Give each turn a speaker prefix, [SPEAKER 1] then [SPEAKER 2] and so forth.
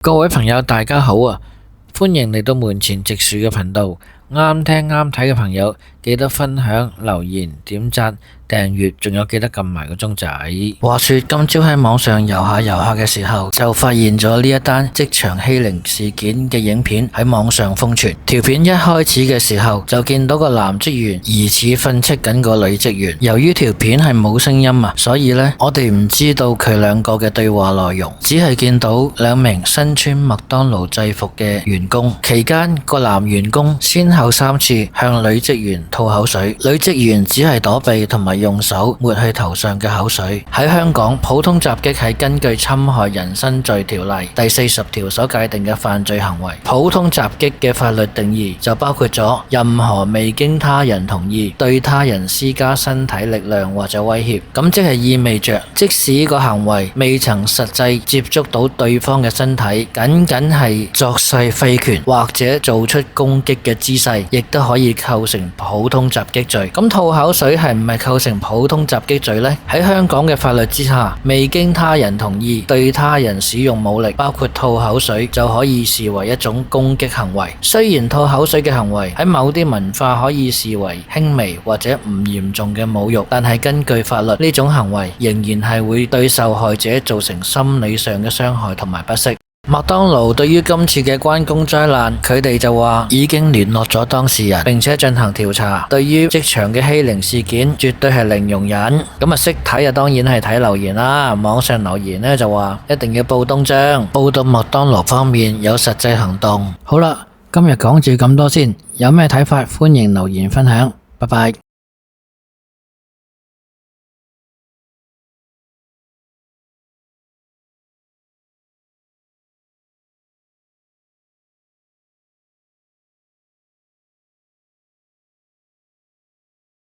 [SPEAKER 1] 各位朋友，大家好啊！歡迎嚟到門前直樹嘅頻道。啱聽啱睇嘅朋友，記得分享、留言、點讚、訂閱，仲有記得撳埋個鐘仔。話說今朝喺網上遊下嘅時候，就發現咗呢一單職場欺凌事件嘅影片喺網上瘋傳。條片一開始嘅時候就見到個男職員疑似訓斥緊個女職員。由於條片係冇聲音啊，所以呢，我哋唔知道佢兩個嘅對話內容，只係見到兩名身穿麥當勞制服嘅員工。期間個男員工先後3次向女職員吐口水，女職員只係躲避同埋用手抹去頭上嘅口水。喺香港，普通襲擊係根據侵害人身罪條例第40條所界定嘅犯罪行為。普通襲擊嘅法律定義就包括咗任何未經他人同意對他人施加身體力量或者威脅，咁即係意味着即使呢個行為未曾實際接觸到對方嘅身體，僅係作勢揮拳或者做出攻擊嘅姿勢，亦都可以構成普通襲擊罪。咁吐口水係唔係構成普通襲擊罪呢？喺香港嘅法律之下，未經他人同意對他人使用武力，包括吐口水，就可以視為一種攻擊行為。雖然吐口水嘅行為喺某啲文化可以視為輕微或者唔嚴重嘅侮辱，但係根據法律，呢種行為仍然係會對受害者造成心理上嘅傷害同埋不適。麥當勞對於今次嘅關公災難，佢哋就話已經聯絡咗當事人，並且進行調查。對於職場嘅欺凌事件，絕對係零容忍。咁啊，識睇啊，當然係睇留言啦。網上留言呢就話一定要報東張，報到麥當勞方面有實際行動。好啦，今日講住咁多先，有咩睇法歡迎留言分享。拜拜。